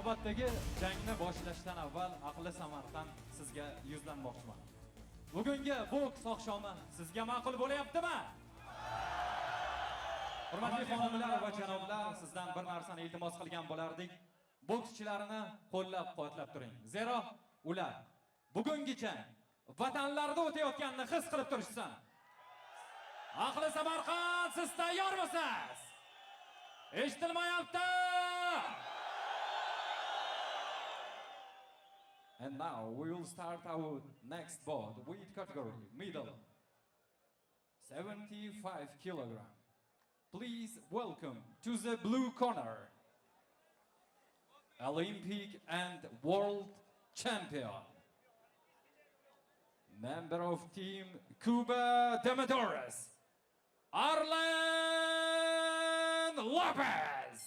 Navbatdagi jangni boshlashdan avval aqli Samarqand sizga yuzlanmoqchiman. Bugungi boks oqshomi sizga ma'qul bo'layaptimi? Hurmatli xonimlar va janoblar, sizdan bir narsani iltimos qilgan bo'lardik. Bokschilarni qo'llab-quvvatlab turing. Zero ular bugungi jang vatanlarida o'tayotganini his qilib turishsin. Aqli Samarqand, siz tayyormisiz? Eshitilmayapti. And now we will start our next bout, weight category, middle, 75 kilogram. Please welcome to the blue corner, Olympic and world champion, member of team CUB Demetores, Arlen Lopéz.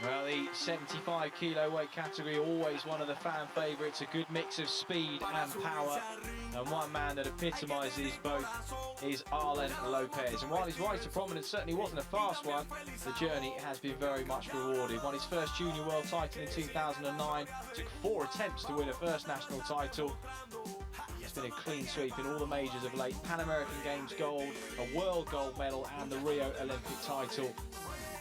Well, the 75 kilo weight category, always one of the fan favourites, a good mix of speed and power, and one man that epitomises both is Arlen Lopéz. And while his rise to prominence certainly wasn't a fast one, the journey has been very much rewarded. Won his first junior world title in 2009, took 4 attempts to win a first national title. It's been a clean sweep in all the majors of late. Pan American Games gold, a world gold medal and the Rio Olympic title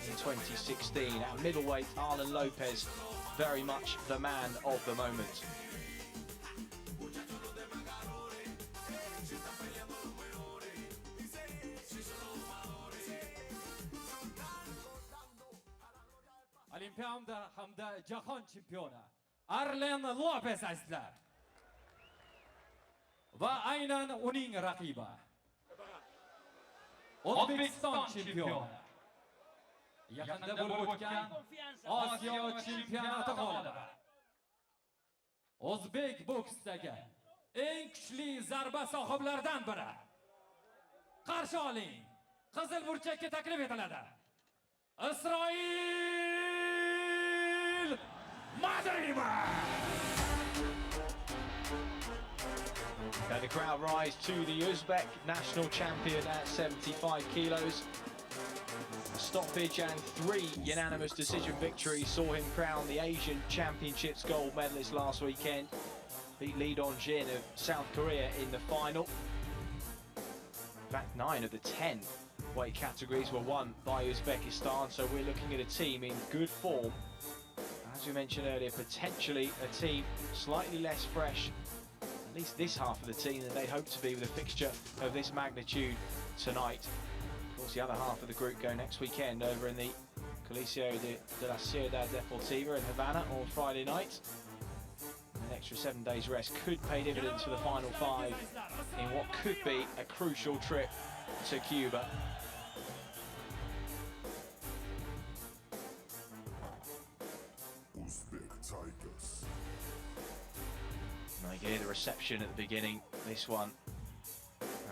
in 2016. At middleweight, Arlen Lopéz, very much the man of the moment. Olimpiada hamda jahon chempioni Arlen Lopéz azizlar. Va aynan uning raqibi O'zbekiston chempioni, yaqinda bo'lib o'tgan Osiyo chempionati g'olibi, o'zbek boksdagi eng kuchli zarba sohiblaridan biri. Qarshi oling, qizil burchakka taklif etiladi, Israil Madrimov. Now the crowd rise to the Uzbek national champion at 75 kilos. A stoppage and 3 unanimous decision victories saw him crown the Asian Championships gold medalist last weekend. Beat Lee Dong-jin of South Korea in the final. In fact, 9 of the 10 weight categories were won by Uzbekistan, so we're looking at a team in good form. As we mentioned earlier, potentially a team slightly less fresh, at least this half of the team, than they hope to be with a fixture of this magnitude tonight. Of course, the other half of the group go next weekend over in the Coliseo de la Ciudad Deportiva in Havana on Friday night. An extra 7 days rest could pay dividends for the final 5 in what could be a crucial trip to Cuba. Uzbek Tigers. Now you can hear the reception at the beginning. This one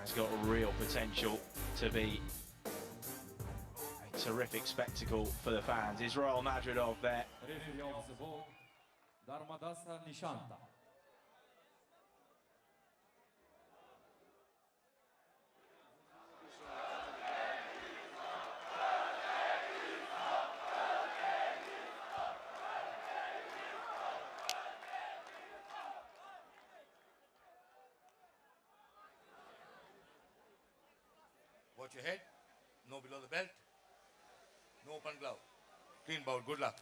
has got real potential to be a terrific spectacle for the fans. Israil Madrimov there. Watch your head, no below the belt, no open glove, clean bout, good luck.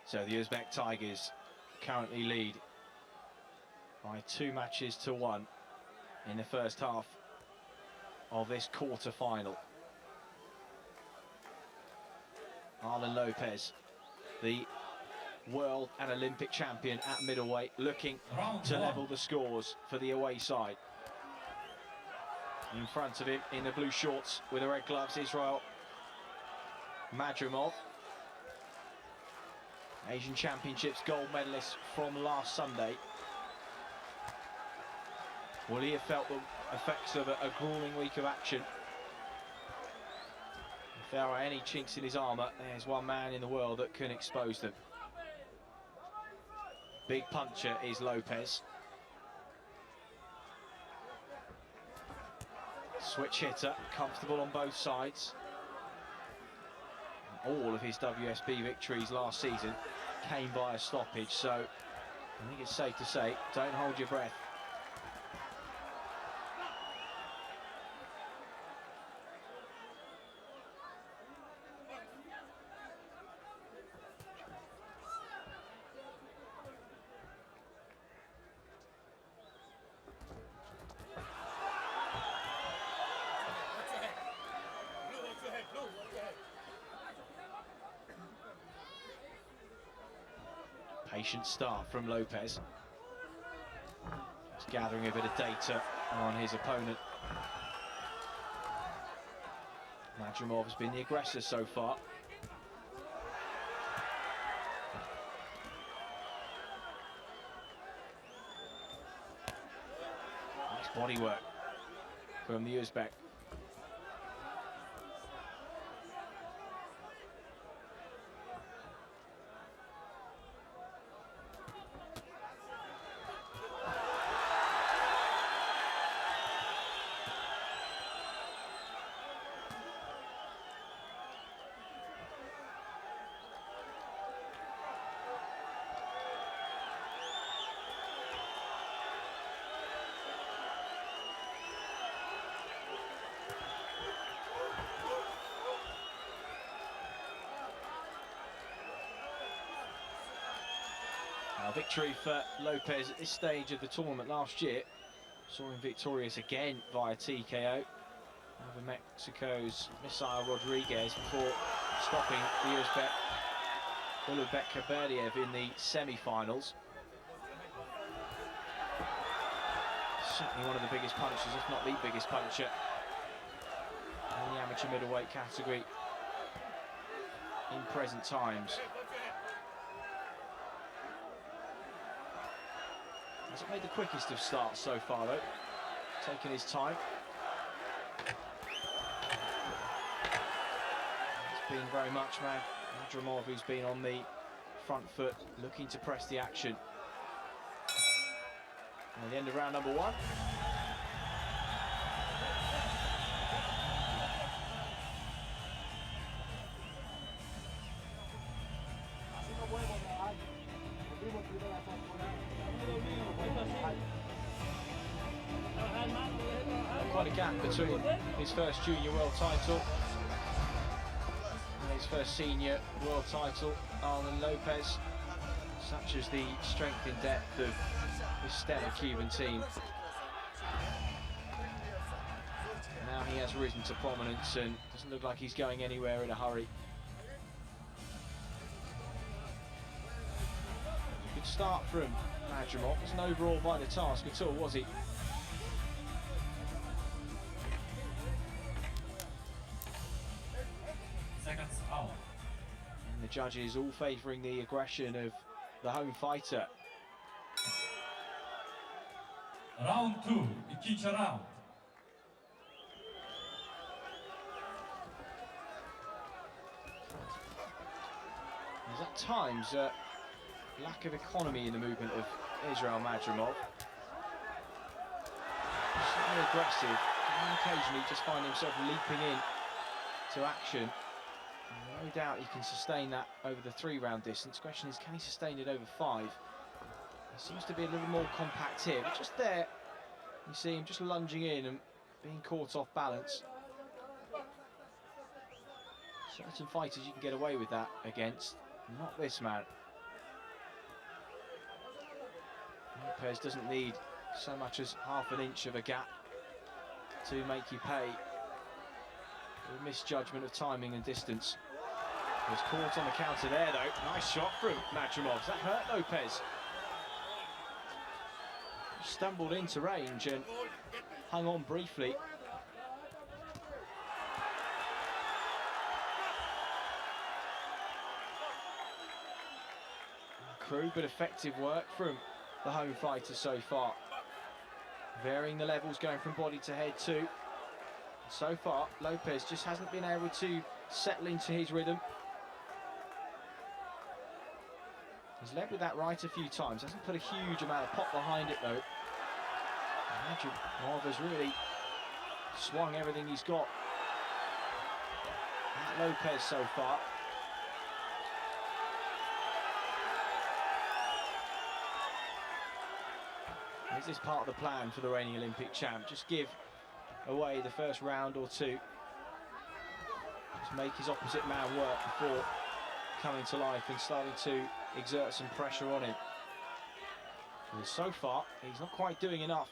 So the Uzbek Tigers currently lead by 2 matches to 1 in the first half of this quarter-final. Arlen Lopéz, the world and Olympic champion at middleweight, looking to level the scores for the away side. In front of him, in the blue shorts with the red gloves, Israil Madrimov, Asian Championships gold medalist from last Sunday. Will he have felt the effects of a grueling week of action? If there are any chinks in his armour, there's one man in the world that can expose them. Big puncher is Lopéz. Switch hitter, comfortable on both sides. All of his WSB victories last season came by a stoppage, so I think it's safe to say, don't hold your breath. Patient start from Lopéz. Just gathering a bit of data on his opponent. Madrimov has been the aggressor so far. Nice body work from the Uzbek. Victory for Lopéz at this stage of the tournament last year. Saw him victorious again via TKO over Mexico's Misail Rodriguez before stopping the Uzbek Ulubek in the semi-finals. Certainly one of the biggest punchers, if not the biggest puncher, in the amateur middleweight category in present times. Hasn't made the quickest of starts so far though, taking his time. It's been very much Madrimov who's been on the front foot, looking to press the action. And at the end of round number one. Quite a gap between his first junior world title and his first senior world title. Arlen Lopéz, such as the strength and depth of this stellar Cuban team. Now he has risen to prominence and doesn't look like he's going anywhere in a hurry. Good start from Madrimov. Wasn't overall by the task at all, was he? Seconds out. And the judges all favouring the aggression of the home fighter. Round 2, ikinci round. There's at times a lack of economy in the movement of Israil Madrimov. Certainly aggressive, and occasionally just find himself leaping in to action. And no doubt he can sustain that over the 3-round distance. Question is, can he sustain it over 5? He seems to be a little more compact here, but just there, you see him just lunging in and being caught off balance. Certain fighters you can get away with that against, not this man. Lopéz doesn't need so much as half an inch of a gap to make you pay. A misjudgment of timing and distance. Was caught on the counter there though. Nice shot from Madrimov. Does that hurt Lopéz? Stumbled into range and hung on briefly. Crude but effective work from the home fighter so far. Varying the levels, going from body to head too. So far, Lopéz just hasn't been able to settle into his rhythm. He's led with that right a few times, hasn't put a huge amount of pop behind it though. Madrimov has really swung everything he's got at Lopéz so far. Is this part of the plan for the reigning Olympic champ? Just give away the first round or two. Just make his opposite man work before coming to life and starting to exert some pressure on him. And so far, he's not quite doing enough.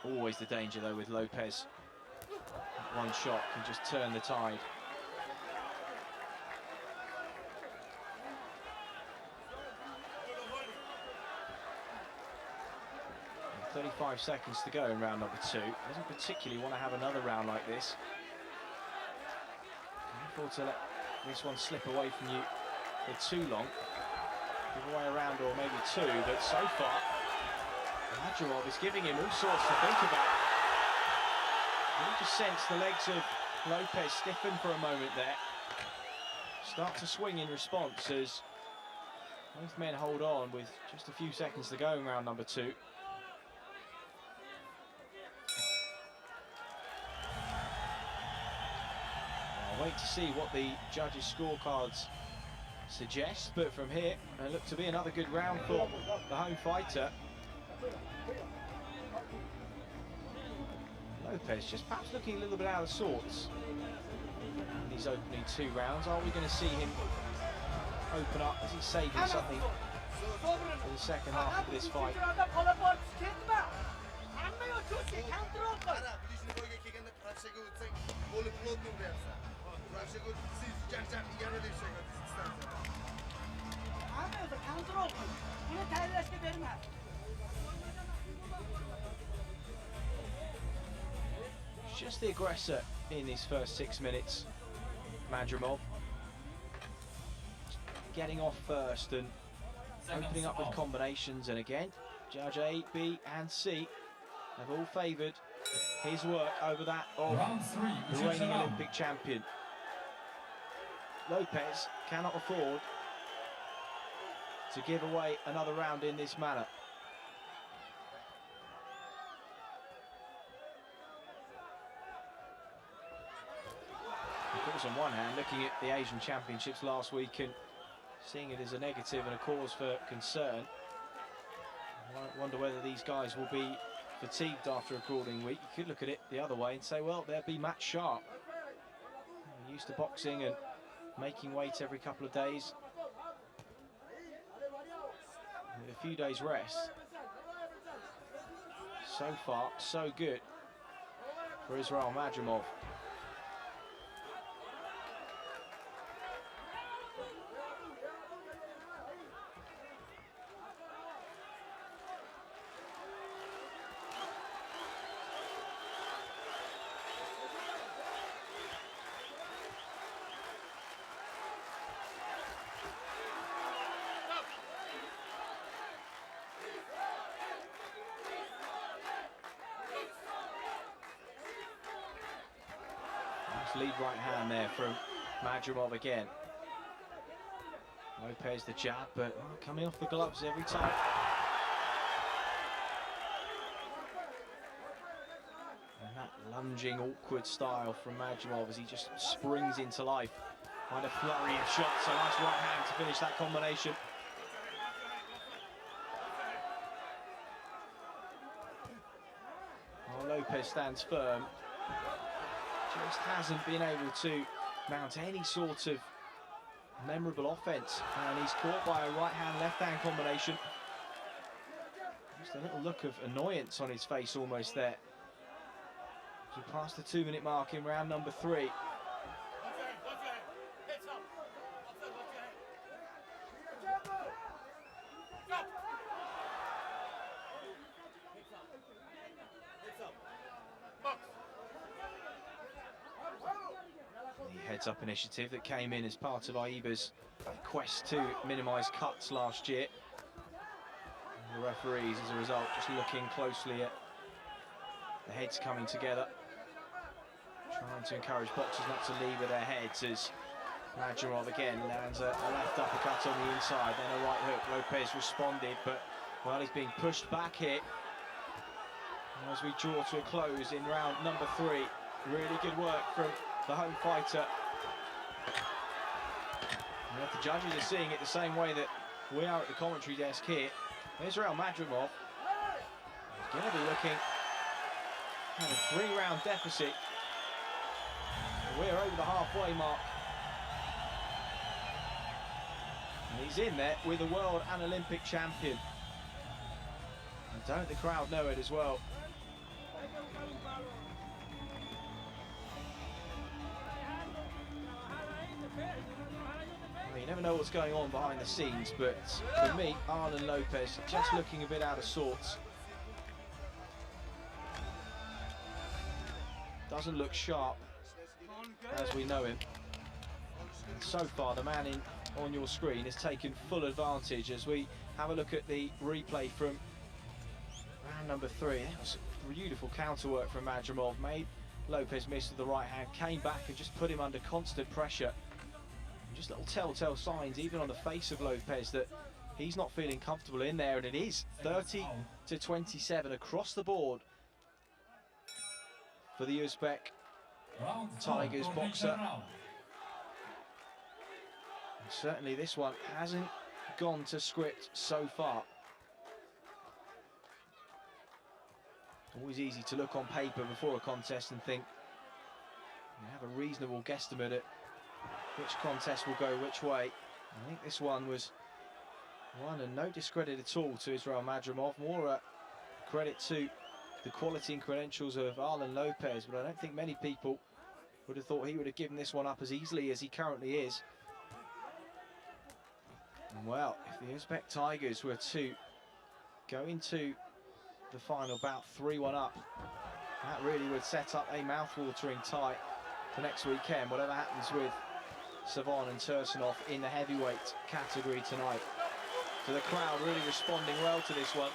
Always the danger though with Lopéz. One shot can just turn the tide. And 35 seconds to go in round number 2. Doesn't particularly want to have another round like this. Can't afford to let this one slip away from you for too long. Give away a round or maybe 2, but so far Madrimov is giving him all sorts to think about. You just sense the legs of Lopéz stiffen for a moment there. Start to swing in response as both men hold on with just a few seconds to go in round number 2. I'll wait to see what the judges' scorecards suggest, but from here, it looked to be another good round for the home fighter. Lopéz just perhaps looking a little bit out of sorts in these opening 2 rounds. Are we going to see him open up? Is he saving something for the second half of this fight? Just the aggressor in these first 6 minutes, Madrimov. Getting off first and opening up with combinations, and again, Judge A, B and C have all favoured his work over that of the reigning Olympic champion. Lopéz cannot afford to give away another round in this manner. Of course, on one hand, looking at the Asian Championships last week and seeing it as a negative and a cause for concern, I wonder whether these guys will be fatigued after a grueling week. You could look at it the other way and say, well, they'll be match sharp. They're used to boxing and making weight every couple of days. With a few days rest. So far, so good for Israil Madrimov. Lead right hand there from Madrimov again. Lopéz the jab, but coming off the gloves every time. And that lunging, awkward style from Madrimov as he just springs into life. Quite a flurry of shots, a nice right hand to finish that combination. Well, Lopéz stands firm. Just hasn't been able to mount any sort of memorable offense, and he's caught by a right-hand, left-hand combination. Just a little look of annoyance on his face almost there. As we pass the 2-minute mark in round number 3. Heads-up initiative that came in as part of AIBA's quest to minimise cuts last year. And the referees, as a result, just looking closely at the heads coming together. Trying to encourage boxers not to leave with their heads as Madrimov again lands a left uppercut on the inside, then a right hook. Lopéz responded, but well, he's being pushed back here. And as we draw to a close in round number 3, really good work from the home fighter. And if the judges are seeing it the same way that we are at the commentary desk here, Israil Madrimov is going to be looking at a 3-round deficit. We're over the halfway mark. And he's in there with a world and Olympic champion. And don't the crowd know it as well. Well, you never know what's going on behind the scenes, but for me, Arlen Lopéz just looking a bit out of sorts. Doesn't look sharp as we know him. And so far, the man on your screen has taken full advantage as we have a look at the replay from round number 3. That was beautiful counter work from Madrimov. Made Lopéz miss with the right hand, came back and just put him under constant pressure. And just little telltale signs, even on the face of Lopéz, that he's not feeling comfortable in there. And it is 30-27 across the board for the Uzbek Tigers boxer. And certainly this one hasn't gone to script so far. Always easy to look on paper before a contest and think you have a reasonable guesstimate at which contest will go which way. I think this one was won, and no discredit at all to Israil Madrimov. More a credit to the quality and credentials of Arlen Lopéz, but I don't think many people would have thought he would have given this one up as easily as he currently is. And well, if the Uzbek Tigers were to go into the final bout 3-1 up, that really would set up a mouth-watering tie for next weekend, whatever happens with Savon and Tursunov in the heavyweight category tonight. So the crowd really responding well to this one.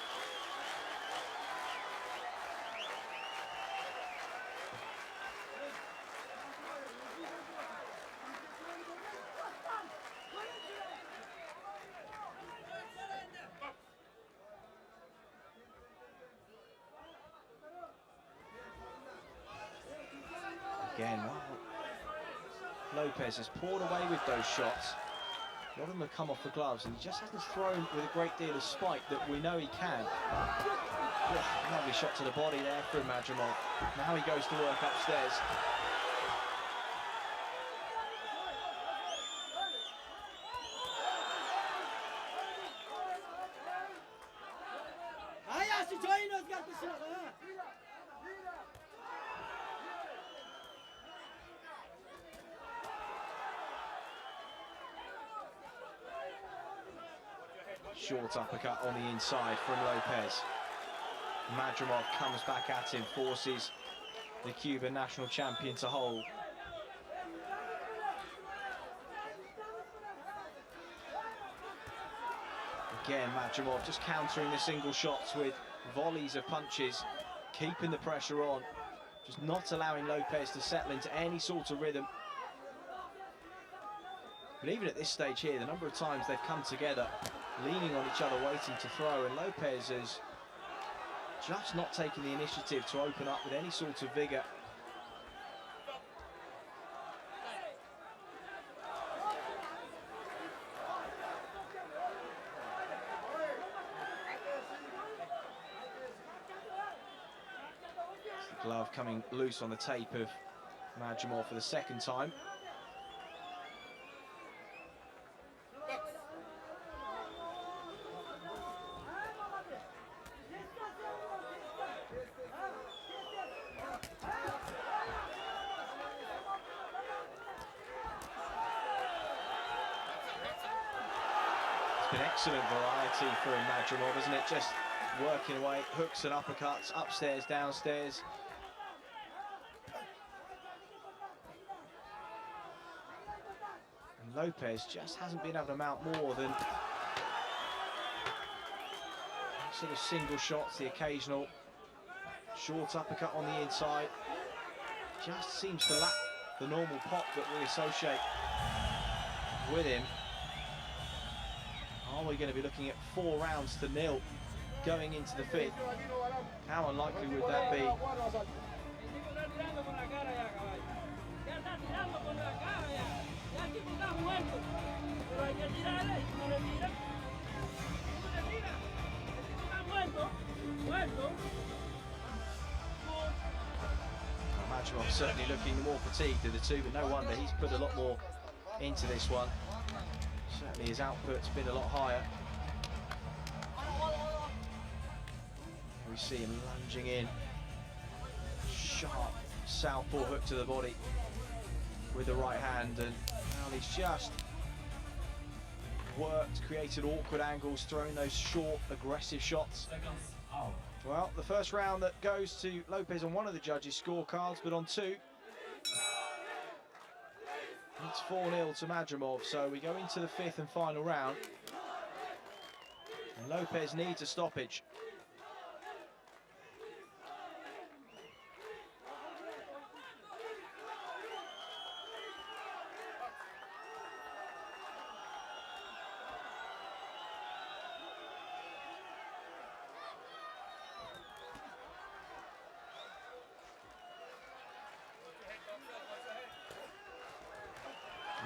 Again, Lopéz has poured away with those shots. A lot of them have come off the gloves, and he just hasn't thrown with a great deal of spite that we know he can. Oh, lovely shot to the body there from Madrimov. Now he goes to work upstairs. Short uppercut on the inside from Lopéz. Madrimov comes back at him, forces the Cuban national champion to hold. Again, Madrimov just countering the single shots with volleys of punches, keeping the pressure on, just not allowing Lopéz to settle into any sort of rhythm. But even at this stage here, the number of times they've come together, leaning on each other, waiting to throw, and Lopéz has just not taken the initiative to open up with any sort of vigour. The glove coming loose on the tape of Madrimov for the second time. Been excellent variety for Madrimov, isn't it? Just working away, hooks and uppercuts, upstairs, downstairs. And Lopéz just hasn't been able to mount more than sort of single shots, the occasional short uppercut on the inside. just seems to lack the normal pop that we associate with him. Are we going to be looking at 4 rounds to 0 going into the 5th? How unlikely would that be? Madrimov certainly looking more fatigued of the two, but no wonder he's put a lot more into this one. Certainly his output's been a lot higher. We see him lunging in. Sharp southpaw hook to the body with the right hand, and now he's just worked, created awkward angles, throwing those short, aggressive shots. Well, the first round that goes to Lopéz on one of the judges' scorecards, but on 2, it's 4-0 to Madrimov, so we go into the 5th and final round. And Lopéz needs a stoppage.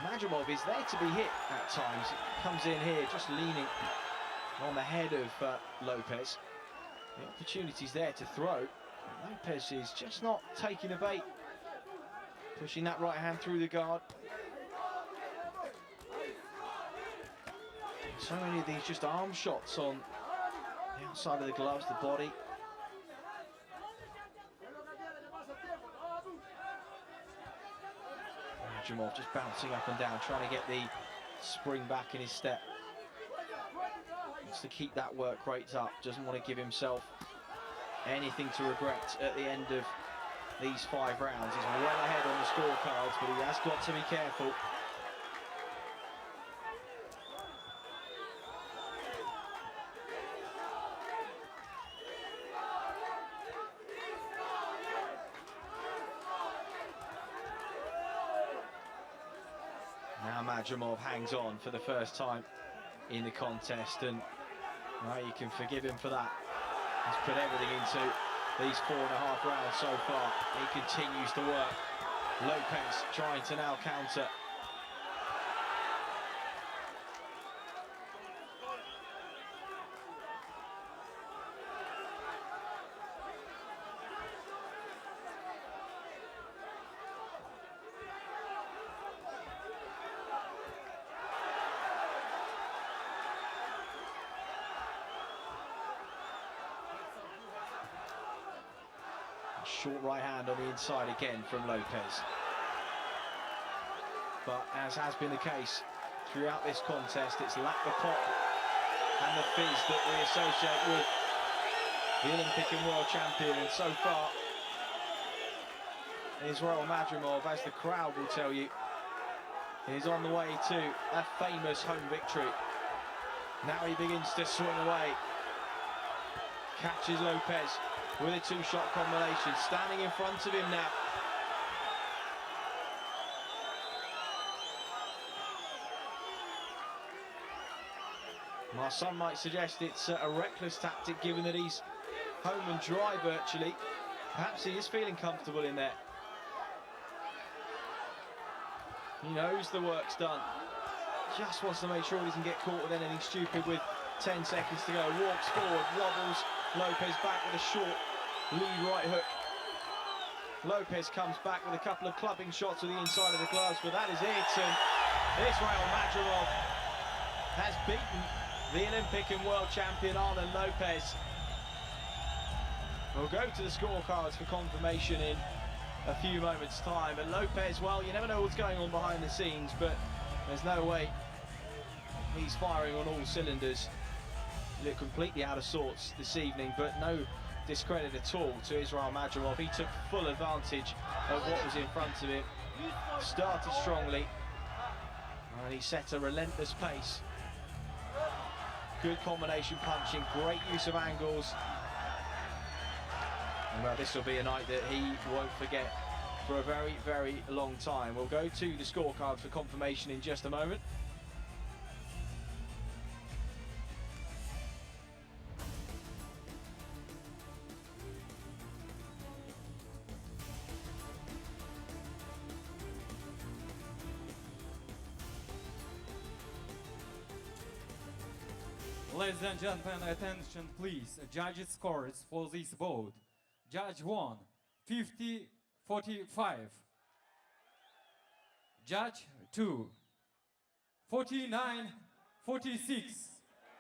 Madrimov is there to be hit at times. Comes in here just leaning on the head of Lopéz. The opportunity's there to throw. Lopéz is just not taking the bait. Pushing that right hand through the guard. So many of these just arm shots on the outside of the gloves, the body. Madrimov just bouncing up and down, trying to get the spring back in his step. Wants to keep that work rate up, doesn't want to give himself anything to regret at the end of these 5 rounds. He's well ahead on the scorecards, but he has got to be careful. Now Madrimov hangs on for the first time in the contest, and well, you can forgive him for that. He's put everything into these 4.5 rounds so far. He continues to work. Lopéz trying to now counter. Short right hand on the inside again from Lopéz. But as has been the case throughout this contest, it's lack the pop and the fizz that we associate with the Olympic and world champion. And so far, Israil Madrimov, as the crowd will tell you, is on the way to a famous home victory. Now he begins to swing away. Catches Lopéz with a 2-shot combination, standing in front of him now. Well, some might suggest it's a reckless tactic, given that he's home and dry virtually. Perhaps he is feeling comfortable in there. He knows the work's done. Just wants to make sure he doesn't get caught with anything stupid with 10 seconds to go. Walks forward, wobbles. Lopéz back with a short lead right hook. Lopéz comes back with a couple of clubbing shots to the inside of the gloves, but that is it. And Israil Madrimov has beaten the Olympic and world champion Arlen Lopéz. We'll go to the scorecards for confirmation in a few moments' time. And Lopéz, well, you never know what's going on behind the scenes, but there's no way he's firing on all cylinders. He looked completely out of sorts this evening, but no discredit at all to Israil Madrimov. He took full advantage of what was in front of him. Started strongly, and he set a relentless pace. Good combination punching, great use of angles. And well, this will be a night that he won't forget for a very, very long time. We'll go to the scorecards for confirmation in just a moment. Ladies and gentlemen, attention please. Judges' scores for this bout. Judge 1, 50-45. Judge 2, 49-46.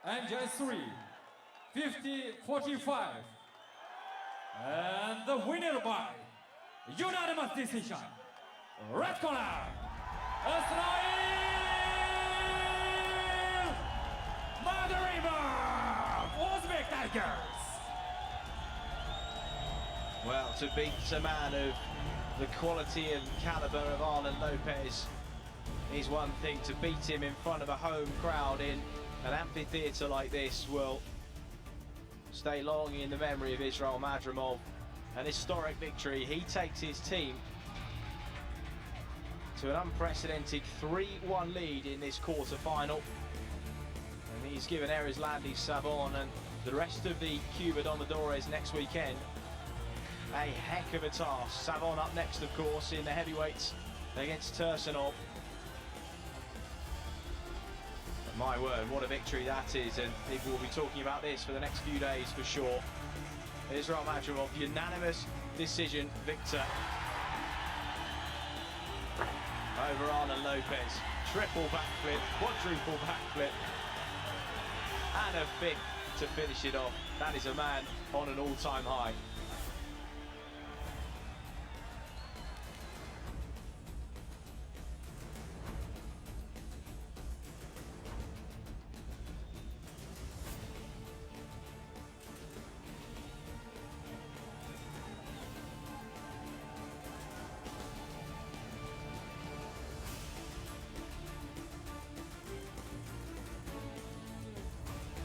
And Judge 3, 50-45. And the winner by unanimous decision, red corner, Israil Madrimov, Uzbek Tigers. Well, to beat a man of the quality and caliber of Arlen Lopéz is one thing. To beat him in front of a home crowd in an amphitheatre like this will stay long in the memory of Israil Madrimov. An historic victory. He takes his team to an unprecedented 3-1 lead in this quarter-final. And he's given Erislandi Savon and the rest of the CUB Domadores next weekend a heck of a task. Savon up next, of course, in the heavyweights against Tursunov. But my word, what a victory that is, and people will be talking about this for the next few days for sure. Israil Madrimov, unanimous decision victor over Arlen Lopéz. Triple backflip, quadruple backflip, and a fifth to finish it off. That is a man on an all-time high.